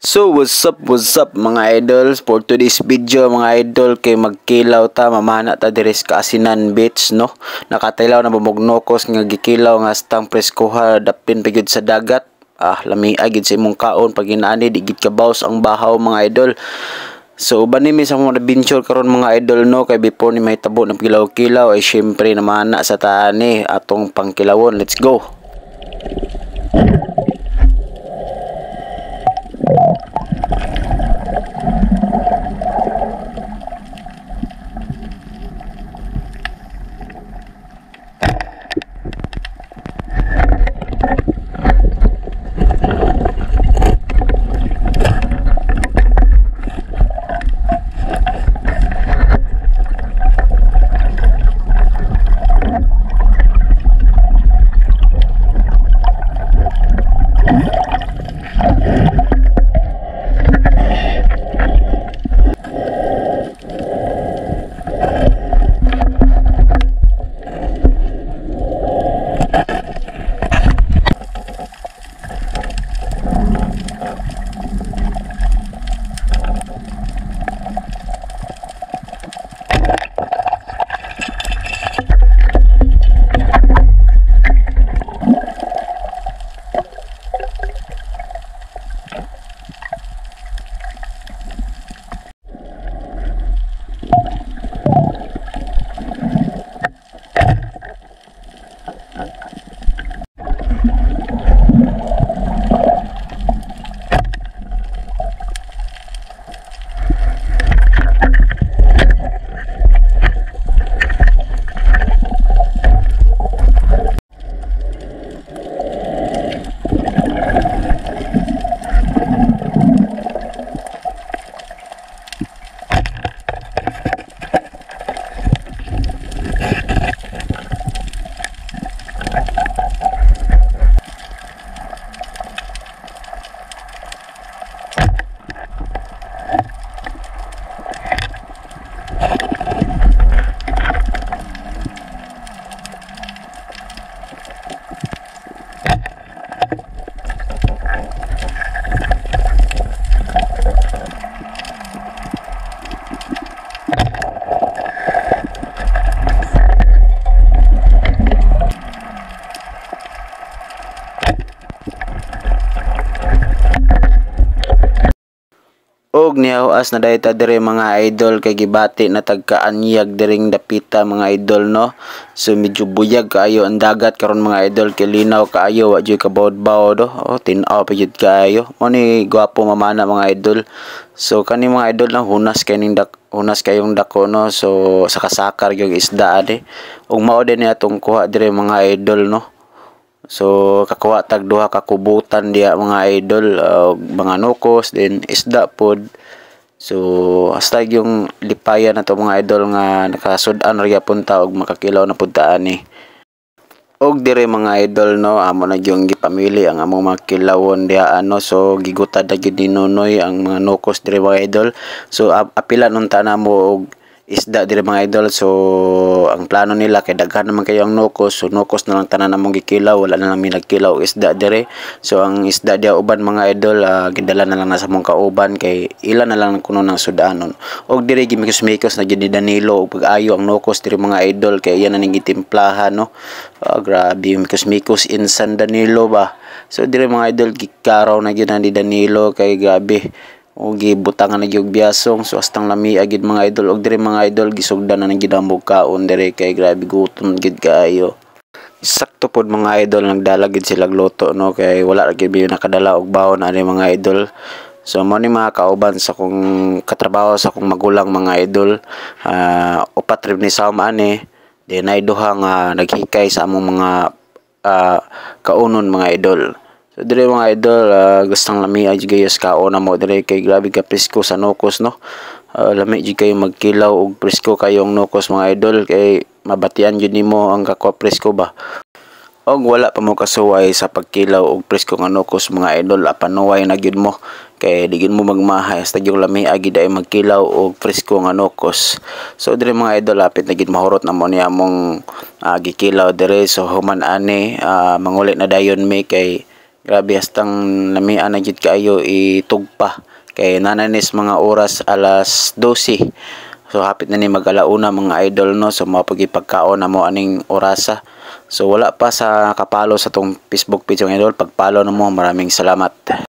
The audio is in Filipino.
So what's up mga idols, for today's video mga idol kay magkilaw ta, mamana ta diri sa Kaasinan Beach no. Nakatilaw na bumugnokos nga gikilaw nga stang preskoha dapin pagid sa dagat. Lamia gid sa imong kaon pag inaani di gid kabaws ang bahaw mga idol. So uban nimi sa mga adventure karon mga idol no, kay before ni mahitabo ng kilaw-kilaw ay syempre namana sa taani atong pangkilawon. Let's go. Og niyahuas na dayta dire mga idol kay gibati na tagkaanyag diring dapita mga idol no. So medyo buyag kaayo ang dagat karon mga idol, kay linaw kaayo wa jud kabawd-bawd do. Tin-aw pa jud kaayo. Mo ni gwapo mamana mga idol. So kani mga idol lang hunas kayong dako no. So sakasakar yung isda ade. Ug mao din ni atong kuha dire mga idol no. So kakuha tag duha ka kubutan diya mga idol, mga nukos din isda pod. So hasta yung lipayan na to mga idol nga nakasud-an ra gyapon ta og makakilaw na pud ta ani. Og dire mga idol no, amo na yung gipamili ang among mga kilawon diha ano. So gigutad na gyud ni Nonoy ang mga nukos dire mga idol. So apila nun ta na mo og isda dire mga idol. So ang plano nila kay daghan naman kayo ang nukos, so nukos na lang tanan namong gikilaw, wala na namin nagkilaw isda dire. So ang isda dia uban mga idol, gidala na lang na sa mong kauban kay ilan na lang kuno ng sudanon. Og dire gimikos-mikos na gid ni Danilo og pag-ayo ang nukos dire mga idol kay yan na ning gitimplahan no. Grabe mikos-mikos in San Danilo ba. So dire mga idol gikaraw na gyud ni Danilo kay grabe. O gibutangan na gyud biasong, so astang lamia gid mga idol. Og dire mga idol gisugdan na gid ang kaon dire kay grabe gutom gid kaayo. Sakto pod mga idol nagdala gid sila luto no, kay wala ra gid nakadala og bawon ani mga idol. So mo ni mga kauban sa kong katrabaho sa kong magulang mga idol, upat rib ni sama ani. Then ay duha nga naghikay sa among mga kaunon mga idol. So dire mga idol, gustang lamia jud kayo sa kaon mo dire kay grabe ka presko sa nukos no. Lami jud kayo magkilaw og presko kayong nukos mga idol kay mabatian jud nimo ang kakwa presko ba. Og wala pa mo kasuway sa pagkilaw og presko nga nukos mga idol, panuway na gyud mo kay di gyud mo magmahay hasta yung lami agi day magkilaw og presko nga nukos. So dire mga idol lapit na gyud mahurot na mo niya mong gikilaw dire. So human ani manguli na dayon mi kay Grabe hastang lamian na jud kaayo itugpa. Kay nananis mga oras alas 12. So hapit na ni mag-alauna mga idol no. So mao pagkaon na mo aning orasa. So wala pa sa kapalo sa tong Facebook page mga idol. Pagpalo na mo, maraming salamat.